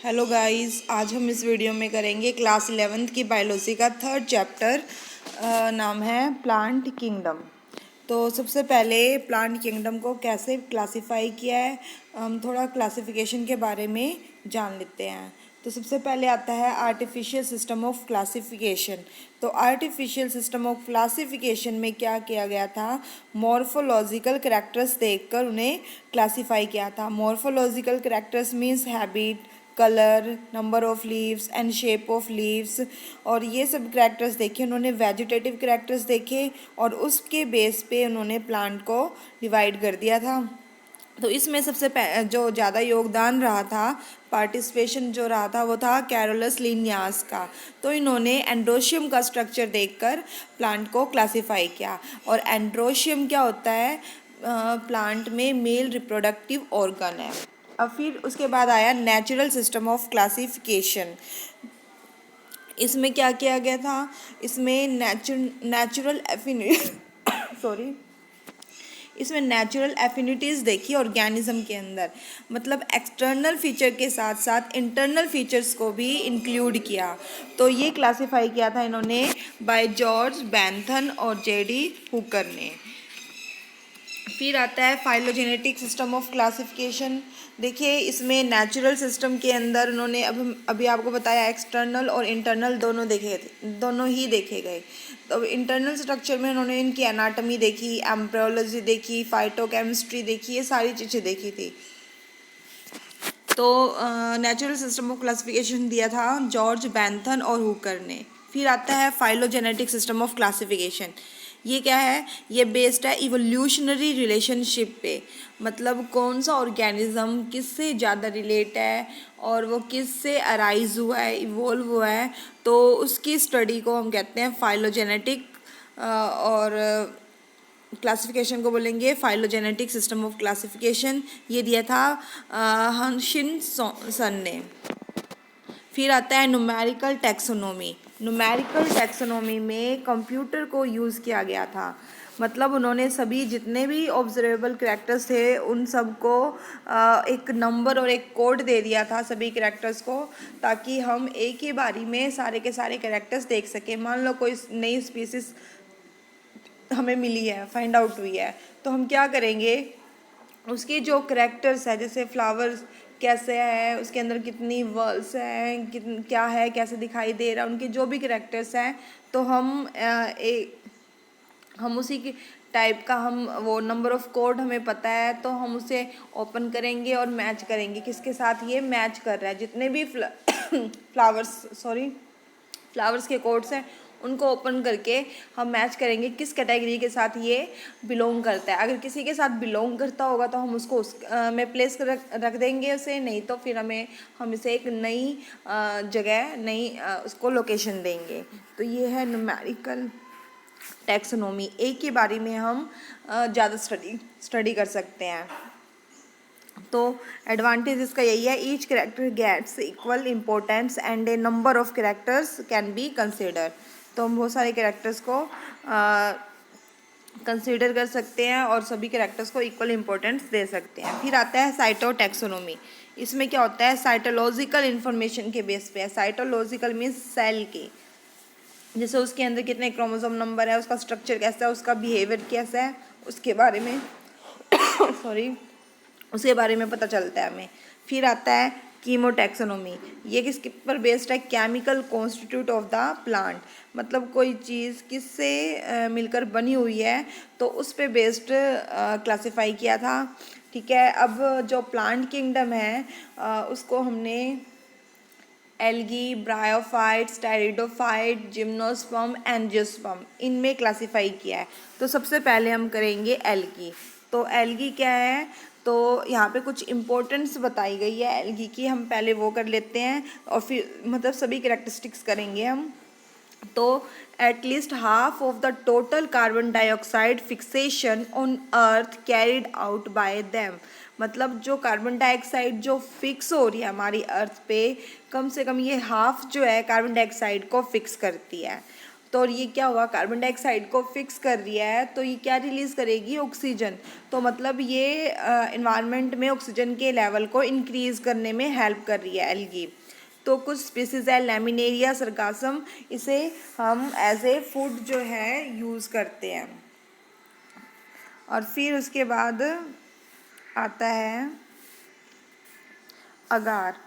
Hello guys, आज हम इस वीडियो में करेंगे क्लास 11th की बायोलॉजी का थर्ड चैप्टर। नाम है प्लांट किंगडम। तो सबसे पहले प्लांट किंगडम को कैसे क्लासिफाई किया है, हम थोड़ा क्लासिफिकेशन के बारे में जान लेते हैं। तो सबसे पहले आता है आर्टिफिशियल सिस्टम ऑफ क्लासिफिकेशन। तो आर्टिफिशियल सिस्टम ऑफ क्लासिफिकेशन में क्या किया गया था, मॉर्फोलॉजिकल करैक्टर्स देखकर उन्हें क्लासिफाई किया था। Morphological characters means habit, colour, number of leaves and shape of leaves, और ये सब करैक्टर्स देखे उन्होंने। वेजिटेटिव करैक्टर्स देखे और उसके बेस पे उन्होंने प्लांट को डिवाइड कर दिया था। तो इसमें सबसे जो ज़्यादा योगदान रहा था, पार्टिसिपेशन जो रहा था, वो था कैरोलस लिनियास का। तो इन्होंने एंड्रोशियम का स्ट्रक्चर देखकर प्लांट को क्लासिफाई किया। और एंड्रोशियम क्या होता है, प्लांट में मेल रिप्रोडक्टिव ऑर्गन है। अब फिर उसके बाद आया नेचुरल सिस्टम ऑफ क्लासिफिकेशन। इसमें क्या किया गया था, इसमें नेचुरल एफिनिटी सॉरी इसमें नेचुरल एफिनिटीज़ देखी ऑर्गेनिज्म के अंदर। मतलब एक्सटर्नल फीचर के साथ साथ इंटरनल फीचर्स को भी इंक्लूड किया। तो ये क्लासिफाई किया था इन्होंने बाय जॉर्ज बेंथन और जेडी हुकर ने। फिर आता है फाइलोजेनेटिक सिस्टम ऑफ क्लासिफिकेशन। देखिए, इसमें नेचुरल सिस्टम के अंदर उन्होंने अभी आपको बताया एक्सटर्नल और इंटरनल दोनों ही देखे गए। तो इंटरनल स्ट्रक्चर में उन्होंने इनकी एनाटॉमी देखी, एम्ब्रियोलॉजी देखी, फाइटोकेमिस्ट्री देखी, ये सारी चीज़ें देखी थी। तो नेचुरल सिस्टम ऑफ क्लासिफिकेशन दिया था जॉर्ज बेंथन और हुकर ने। फिर आता है फाइलोजेनेटिक सिस्टम ऑफ क्लासिफिकेशन। ये क्या है, ये बेस्ड है इवोल्यूशनरी रिलेशनशिप पे। मतलब कौन सा ऑर्गेनिज्म किससे ज़्यादा रिलेट है और वो किससे अराइज हुआ है, इवोल्व हुआ है, तो उसकी स्टडी को हम कहते हैं फाइलोजेनेटिक। और क्लासिफिकेशन को बोलेंगे फाइलोजेनेटिक सिस्टम ऑफ क्लासिफिकेशन। ये दिया था हंशिनसन ने। फिर आता है न्यूमेरिकल टैक्सोनॉमी। न्यूमेरिकल टैक्सोनॉमी में कंप्यूटर को यूज़ किया गया था। मतलब उन्होंने सभी जितने भी ऑब्जर्वेबल करैक्टर्स थे उन सबको एक नंबर और एक कोड दे दिया था सभी करैक्टर्स को, ताकि हम एक ही बारी में सारे के सारे करैक्टर्स देख सकें। मान लो कोई नई स्पीसीज हमें मिली है, फाइंड आउट हुई है, तो हम क्या करेंगे, उसके जो करैक्टर्स है, जैसे फ्लावर्स कैसे है, उसके अंदर कितनी वर्ल्स हैं, क्या है, कैसे दिखाई दे रहा है, उनके जो भी करैक्टर्स हैं, तो हम उसी की टाइप का, हम वो नंबर ऑफ कोड हमें पता है, तो हम उसे ओपन करेंगे और मैच करेंगे किसके साथ ये मैच कर रहा है। जितने भी फ्लावर्स के कोड्स हैं उनको ओपन करके हम मैच करेंगे किस कैटेगरी के साथ ये बिलोंग करता है। अगर किसी के साथ बिलोंग करता होगा तो हम उसको में प्लेस कर रख देंगे उसे, नहीं तो फिर हम इसे एक नई जगह, उसको लोकेशन देंगे। तो ये है न्यूमेरिकल टैक्सोनॉमी। एक के बारे में हम ज़्यादा स्टडी कर सकते हैं। तो एडवांटेज इसका यही है, each character gets equal importance and a number of characters can be consider. तो हम बहुत सारे करेक्टर्स को कंसिडर कर सकते हैं और सभी करेक्टर्स को इक्वल इम्पोर्टेंस दे सकते हैं। फिर आता है साइटोटैक्सोनॉमी। इसमें क्या होता है, साइटोलॉजिकल इन्फॉर्मेशन के बेस पे है। साइटोलॉजिकल मीन्स सेल के, जैसे उसके अंदर कितने क्रोमोसोम नंबर है, उसका स्ट्रक्चर कैसा है, उसका बिहेवियर कैसा है, उसके बारे में उसके बारे में पता चलता है हमें। फिर आता है कीमोटैक्सोनॉमी। ये किसके पर बेस्ड है, chemical constitute of the plant. मतलब कोई चीज़ किससे मिलकर बनी हुई है, तो उस पे बेस्ड क्लासिफाई किया था। ठीक है, अब जो प्लांट किंगडम है उसको हमने algae, bryophytes, pteridophyte, gymnosperm, angiosperm, इनमें क्लासिफाई किया है। तो सबसे पहले हम करेंगे एल्गी। तो एल्गी क्या है, तो यहाँ पे कुछ इम्पोर्टेंस बताई गई है एल्गी की, हम पहले वो कर लेते हैं और फिर मतलब सभी कैरेक्टरिस्टिक्स करेंगे हम। तो at least half of the total carbon dioxide fixation on earth carried out by them. मतलब जो कार्बन डाइऑक्साइड जो फिक्स हो रही है हमारी अर्थ पे, कम से कम ये हाफ जो है कार्बन डाइऑक्साइड को फिक्स करती है। तो ये क्या हुआ, कार्बन डाइऑक्साइड को फिक्स कर दिया है, तो ये क्या रिलीज़ करेगी, ऑक्सीजन। तो मतलब ये इन्वायरमेंट में ऑक्सीजन के लेवल को इंक्रीज़ करने में हेल्प कर रही है एल्गी। तो कुछ स्पीसीज है लैमिनेरिया सरगासम, इसे हम एज ए फूड जो है यूज़ करते हैं। और फिर उसके बाद आता है अगार।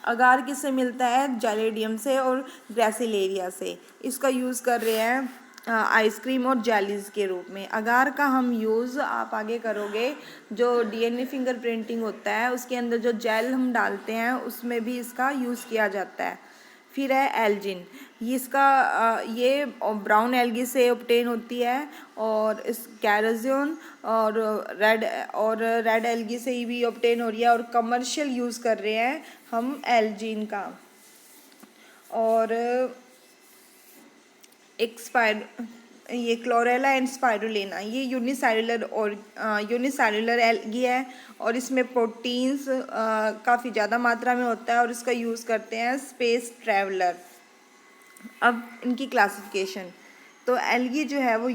अगार किससे मिलता है, जैलेडियम से और ग्रेसिलेरिया से। इसका यूज़ कर रहे हैं आइसक्रीम और जेलीज के रूप में। अगार का हम यूज़ आप आगे करोगे, जो डीएनए फिंगरप्रिंटिंग होता है उसके अंदर जो जेल हम डालते हैं उसमें भी इसका यूज़ किया जाता है। फिर है एल्जिन, ये इसका ये ब्राउन एल्गी से ऑब्टेन होती है, और इस कैरोज़ोन और रेड एल्गी से ही भी ऑब्टेन हो रही है, और कमर्शियल यूज़ कर रहे हैं हम एल्जिन का। और ये क्लोरेला एंड स्पाइरुलिना, ये यूनिसेलुलर एल्गी है, और इसमें प्रोटीन्स काफ़ी ज़्यादा मात्रा में होता है, और इसका यूज़ करते हैं स्पेस ट्रैवलर। अब इनकी क्लासिफिकेशन, तो एल्गी जो है वो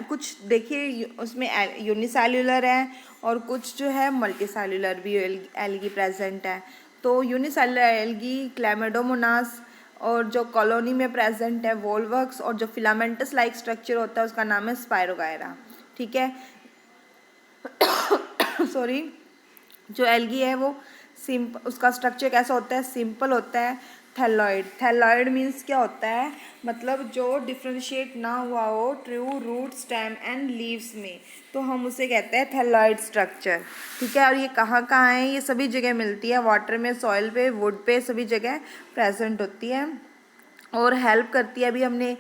कुछ देखिए उसमें यूनिसेलुलर है, और कुछ जो है मल्टीसेलुलर भी एल्गी प्रेजेंट है। तो यूनिसेलुलर एल्गी क्लैमिडोमोनास, और जो कॉलोनी में प्रेजेंट है वोल्वक्स, और जो फिलामेंटस लाइक स्ट्रक्चर होता है उसका नाम है स्पायरोगायरा। ठीक है सॉरी, जो एल्गी है वो उसका स्ट्रक्चर कैसा होता है, सिंपल होता है। थैलॉइड, थैलॉइड मीन्स क्या होता है, मतलब जो डिफ्रेंशिएट ना हुआ हो true root stem and leaves में, तो हम उसे कहते हैं थैलॉइड स्ट्रक्चर। ठीक है, और ये कहाँ कहाँ है, ये सभी जगह मिलती है, वाटर में, सॉइल पे, वुड पे, सभी जगह प्रेजेंट होती है और हेल्प करती है। अभी हमने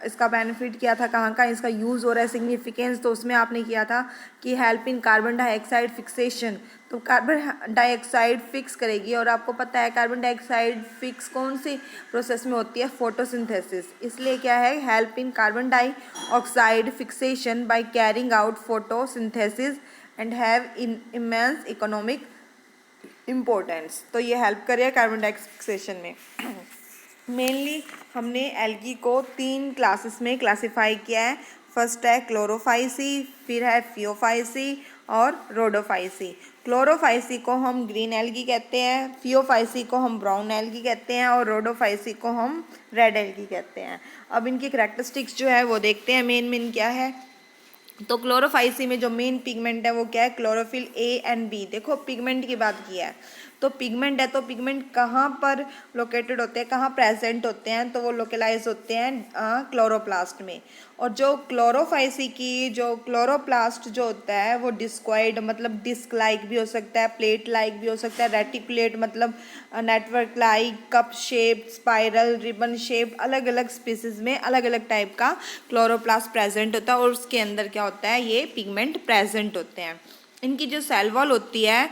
इसका बेनिफिट किया था, कहाँ कहाँ इसका यूज़ हो रहा है, सिग्निफिकेंस, तो उसमें आपने किया था कि help in carbon dioxide fixation. तो कार्बन डाइऑक्साइड फिक्स करेगी, और आपको पता है कार्बन डाइऑक्साइड फिक्स कौन सी प्रोसेस में होती है, फोटोसिंथेसिस। इसलिए क्या है, help in carbon dioxide fixation by carrying out photosynthesis and have in immense economic importance. तो ये हेल्प करे कार्बन डाइऑक्साइड फिक्सेशन में। मेनली हमने एल्गी को 3 क्लासेस में क्लासिफाई किया है। फर्स्ट है क्लोरोफाइसी, फिर है फियोफाइसी और रोडोफाइसी। क्लोरोफाइसी को हम ग्रीन एल्गी कहते हैं, फियोफाइसी को हम ब्राउन एल्गी कहते हैं, और रोडोफाइसी को हम रेड एल्गी कहते हैं। अब इनकी करैक्टरिस्टिक्स जो है वो देखते हैं, मेन क्या है। तो क्लोरोफाइसी में जो मेन पिगमेंट है वो क्या है, क्लोरोफिल ए एंड बी। देखो पिगमेंट की बात की है, तो पिगमेंट है, तो पिगमेंट कहाँ पर लोकेटेड होते हैं, कहाँ प्रेजेंट होते हैं, तो वो लोकेलाइज होते हैं क्लोरोप्लास्ट में। और जो क्लोरोफाइसी की जो क्लोरोप्लास्ट जो होता है वो डिस्क्वाइड, मतलब डिस्क लाइक भी हो सकता है, प्लेट लाइक भी हो सकता है, रेटिकुलेट मतलब network like, cup shape, spiral, ribbon shape, अलग अलग स्पीसीज में अलग अलग टाइप का क्लोरोप्लास्ट प्रेजेंट होता है, और उसके अंदर क्या होता है, ये पिगमेंट प्रेजेंट होते हैं। इनकी जो सेल वॉल होती है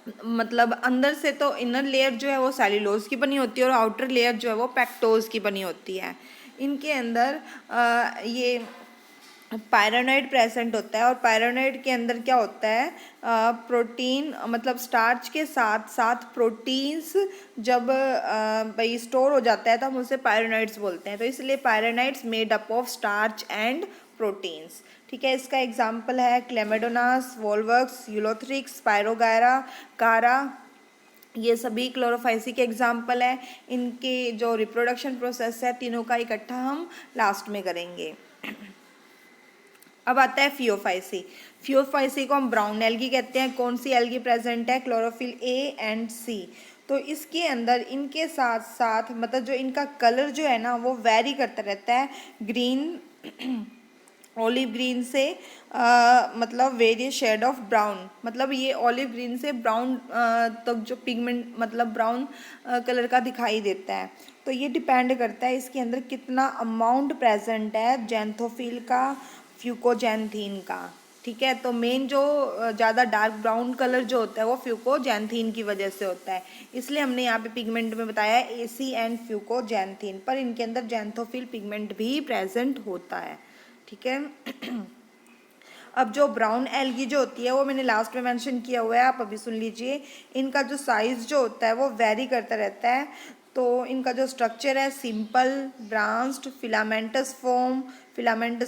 मतलब अंदर से तो इनर लेयर जो है वो सेल्यूलोज की बनी होती है, और आउटर लेयर जो है वो पेक्टोज की बनी होती है। इनके अंदर ये पायरानोइड प्रेजेंट होता है, और पायरानोइड के अंदर क्या होता है, प्रोटीन मतलब स्टार्च के साथ साथ प्रोटीन्स जब भाई स्टोर हो जाता है तो हम उसे पायरानोइड्स बोलते हैं। तो इसलिए pyrenoids made up of starch and proteins. ठीक है, इसका एग्जाम्पल है क्लेमेडोनास, वोल्वक्स, यूलोथ्रिक्स, स्पायरोगायरा, कारा, ये सभी क्लोरोफाइसी के एग्जाम्पल है। इनके जो रिप्रोडक्शन प्रोसेस है तीनों का इकट्ठा हम लास्ट में करेंगे। अब आता है फियोफाइसी। फियोफाइसी को हम ब्राउन एल्गी कहते हैं। कौन सी एल्गी प्रेजेंट है, क्लोरोफिल ए एंड सी। तो इसके अंदर इनके साथ साथ मतलब जो इनका कलर जो है ना वो वेरी करता रहता है, ग्रीन ऑलिव ग्रीन से मतलब वेरियस शेड ऑफ ब्राउन, मतलब ये ऑलिव ग्रीन से ब्राउन तक जो पिगमेंट मतलब ब्राउन कलर का दिखाई देता है। तो ये डिपेंड करता है इसके अंदर कितना अमाउंट प्रेजेंट है जैंथोफिल का, फ्यूकोजैंथीन का। ठीक है, तो मेन जो ज़्यादा डार्क ब्राउन कलर जो होता है वो फ्यूकोजैंथीन की वजह से होता है, इसलिए हमने यहाँ पे पिगमेंट में बताया है एसी एंड फ्यूकोजैंथीन, पर इनके अंदर जैंथोफिल पिगमेंट भी प्रेजेंट होता है। ठीक है अब जो ब्राउन एल्गी जो होती है वो मैंने लास्ट में मेंशन किया हुआ है, आप अभी सुन लीजिए। इनका जो साइज़ जो होता है वो वेरी करता रहता है। तो इनका जो स्ट्रक्चर है सिंपल, ब्रांच्ड, फिलामेंटस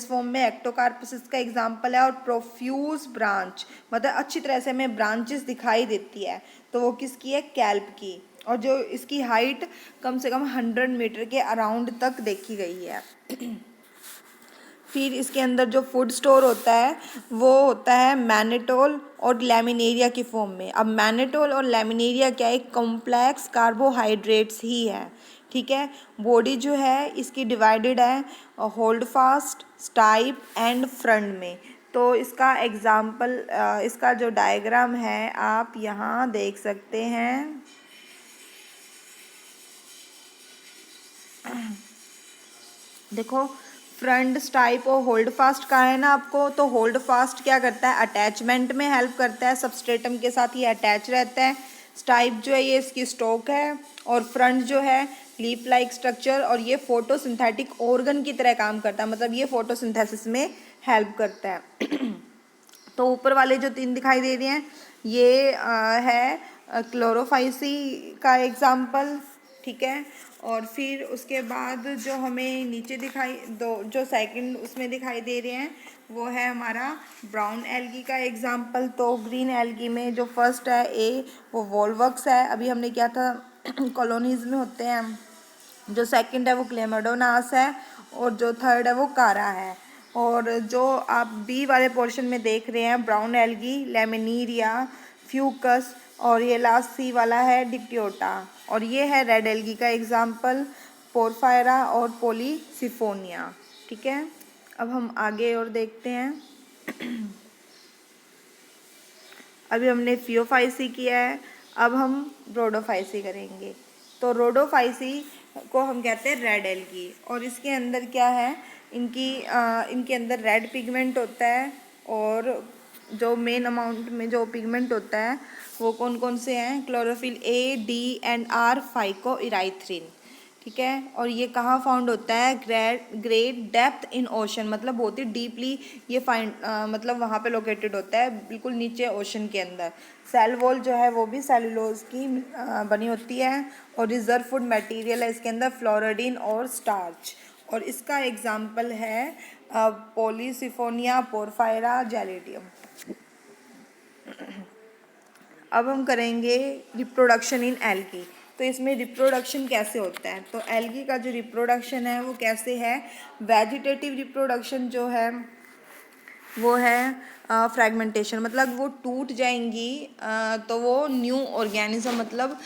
फॉर्म में एक्टोकार्पस इसका एग्जाम्पल है, और प्रोफ्यूज ब्रांच मतलब अच्छी तरह से हमें ब्रांचेस दिखाई देती है, तो वो किसकी है, कैल्प की। और जो इसकी हाइट कम से कम 100 मीटर के अराउंड तक देखी गई है। फिर इसके अंदर जो फूड स्टोर होता है वो होता है मैनेटोल और लैमिनेरिया की फॉर्म में। अब मैनेटोल और लैमिनेरिया क्या है, एक कॉम्प्लेक्स कार्बोहाइड्रेट्स ही है, ठीक है। बॉडी जो है इसकी डिवाइडेड है hold fast, stipe and front में। तो इसका एग्जाम्पल, इसका जो डायग्राम है आप यहाँ देख सकते हैं। देखो फ्रंट, स्टाइप और होल्ड फास्ट का है ना आपको, तो होल्ड फास्ट क्या करता है, अटैचमेंट में हेल्प करता है, सबस्ट्रेटम के साथ ये अटैच रहता है। स्टाइप जो है ये इसकी स्टोक है, और फ्रंट जो है लीप लाइक स्ट्रक्चर, और ये फोटोसिंथेटिक ऑर्गन की तरह काम करता है, मतलब ये फोटोसिंथेसिस में हेल्प करता है। तो ऊपर वाले जो 3 दिखाई दे रहे हैं ये है क्लोरोफाइसी का एग्जाम्पल, ठीक है। और फिर उसके बाद जो हमें नीचे दिखाई दो, जो सेकंड उसमें दिखाई दे रहे हैं वो है हमारा ब्राउन एल्गी का एग्जाम्पल। तो ग्रीन एल्गी में जो फर्स्ट है ए, वो वोल्वक्स है, अभी हमने क्या था कॉलोनीज में होते हैं। जो सेकंड है वो क्लेमाडोनास है, और जो थर्ड है वो कारा है। और जो आप बी वाले पोर्शन में देख रहे हैं ब्राउन एल्गी, लेमिनीरिया, फ्यूकस, और ये लास्ट सी वाला है डिप्टियोटा। और ये है रेड एल्गी का एग्जाम्पल, पोरफायरा और पोलीसिफोनिया, ठीक है। अब हम आगे और देखते हैं। अभी हमने फियोफाइसी किया है, अब हम रोडोफाइसी करेंगे। तो रोडोफाइसी को हम कहते हैं रेड एल्गी, और इसके अंदर क्या है, इनके अंदर रेड पिगमेंट होता है, और जो मेन अमाउंट में जो पिगमेंट होता है वो कौन कौन से हैं, chlorophyll a, d and r, phycoerythrin, ठीक है। और ये कहाँ फाउंड होता है, ग्रेट डेप्थ इन ओशन, मतलब बहुत ही डीपली ये मतलब वहाँ पे लोकेटेड होता है, बिल्कुल नीचे ओशन के अंदर। सेल वॉल जो है वो भी सेलुलोज की बनी होती है, और रिजर्व फूड मटेरियल है इसके अंदर फ्लोरिडीन और स्टार्च। और इसका एग्जाम्पल है पोलीसिफोनिया, पोरफायरा, जेलिडियम। अब हम करेंगे रिप्रोडक्शन इन एल्गी। तो इसमें रिप्रोडक्शन कैसे होता है, तो एल्गी का जो रिप्रोडक्शन है वो कैसे है, वेजिटेटिव रिप्रोडक्शन जो है वो है फ्रैगमेंटेशन, मतलब वो टूट जाएंगी, तो वो न्यू ऑर्गेनिज्म, मतलब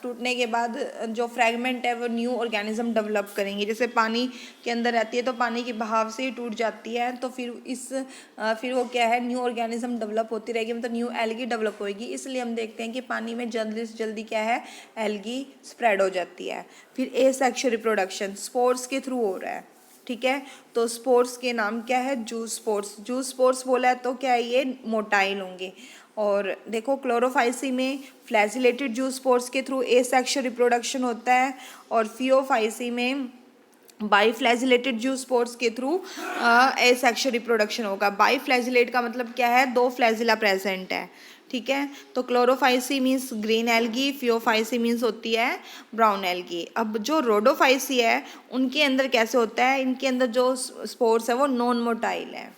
टूटने के बाद जो फ्रैगमेंट है वो न्यू ऑर्गेनिज्म डेवलप करेंगे। जैसे पानी के अंदर रहती है तो पानी के बहाव से ही टूट जाती है, तो फिर वो क्या है, न्यू ऑर्गेनिज्म डेवलप होती रहेगी, मतलब न्यू एल्गी डेवलप होगी। इसलिए हम देखते हैं कि पानी में जल्दी से जल्दी क्या है, एल्गी स्प्रेड हो जाती है। फिर एसेक्सुअल रिप्रोडक्शन स्पोर्स के थ्रू हो रहा है, ठीक है। तो स्पोर्स के नाम क्या है, जूस स्पोर्स। जूस स्पोर्स बोला है तो क्या है, ये मोटाइल होंगे। और देखो क्लोरोफाइसी में फ्लैजिलेटेड जूस स्पोर्स के थ्रू एसेक्सुअल रिप्रोडक्शन होता है, और फियोफाइसी में बाईफ्लैजिलेटेड जूस स्पोर्स के थ्रू एसेक्सुअल रिप्रोडक्शन होगा। बाईफ्लैजिलेट का मतलब क्या है, 2 फ्लैजिला प्रेजेंट है, ठीक है। तो Chlorophyceae means green algae, Phaeophyceae means होती है ब्राउन एल्गी। अब जो रोडोफाइसी है उनके अंदर कैसे होता है, इनके अंदर जो स्पोर्स है वो नॉन मोटाइल है,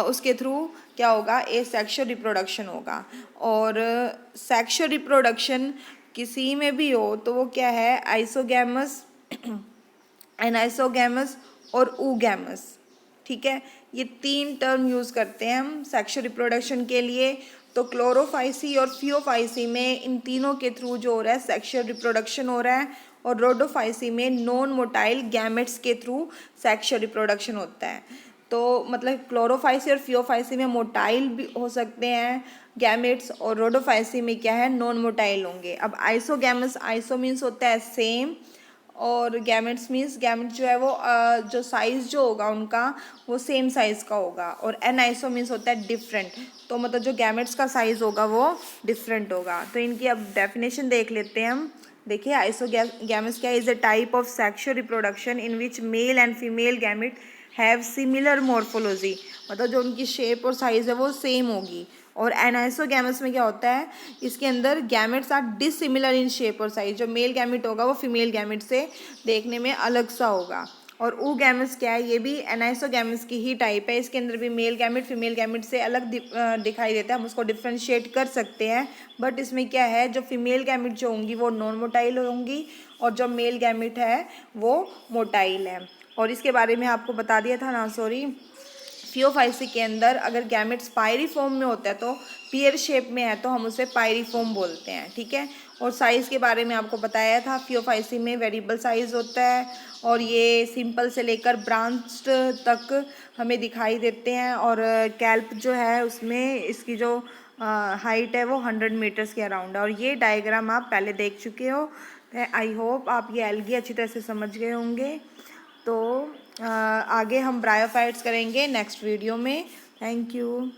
उसके थ्रू क्या होगा, एसेक्सुअल रिप्रोडक्शन होगा। और सेक्सुअल रिप्रोडक्शन किसी में भी हो तो वो क्या है, आइसोगैमस, एनाइसोगैमस और ऊगैमस, ठीक है। ये 3 टर्म यूज़ करते हैं हम सेक्सुअल रिप्रोडक्शन के लिए। तो क्लोरोफाइसी और फियोफाइसी में इन तीनों के थ्रू जो हो रहा है सेक्सुअल रिप्रोडक्शन हो रहा है, और रोडोफाइसी में नॉन मोटाइल गैमेट्स के थ्रू सेक्सुअल रिप्रोडक्शन होता है। तो मतलब क्लोरोफाइसी और फियोफाइसी में मोटाइल भी हो सकते हैं गैमेट्स, और रोडोफाइसी में क्या है, नॉन मोटाइल होंगे। अब आइसोगैमस, आइसो मीन्स होता है सेम, और गैमेट्स मीन्स गैमेट्स जो है वो जो साइज़ जो होगा उनका वो सेम साइज़ का होगा, और एनाइसो मीन्स होता है डिफरेंट, तो मतलब जो गैमेट्स का साइज़ होगा वो डिफरेंट होगा। तो इनकी अब डेफिनेशन देख लेते हैं हम। देखिए आइसोगैमस क्या is a type of sexual reproduction in which male and female gamete have similar morphology, मतलब जो उनकी शेप और साइज़ है वो सेम होगी। और एनाइसोगैमस में क्या होता है, इसके अंदर gametes are dissimilar in shape और साइज। जो मेल गैमेट होगा वो फीमेल गैमेट से देखने में अलग सा होगा। और oogamous क्या है, ये भी एनाइसोगैमस की ही टाइप है। इसके अंदर भी मेल गैमेट फीमेल गैमेट से अलग दिखाई देता है, हम उसको डिफ्रेंशिएट कर सकते हैं। बट इसमें क्या है, जो फीमेल गैमेट जो होंगी वो नॉन मोटाइल होंगी और जो मेल गैमेट है वो मोटाइल है। और इसके बारे में आपको बता दिया था ना, सॉरी, फियोफाइसी के अंदर अगर गैमेट्स पायरीफॉर्म में होता है तो पियर शेप में है तो हम उसे पायरीफॉर्म बोलते हैं, ठीक है। और साइज़ के बारे में आपको बताया था, फियोफाइसी में वेरिएबल साइज़ होता है और ये सिंपल से लेकर ब्रांच्ड तक हमें दिखाई देते हैं। और कैल्प जो है उसमें इसकी जो हाइट है वो 100 मीटर्स के अराउंड है। और ये डायग्राम आप पहले देख चुके हो। आई होप आप ये एल्गी अच्छी तरह से समझ गए होंगे। तो आगे हम ब्रायोफाइट्स करेंगे नेक्स्ट वीडियो में। Thank you.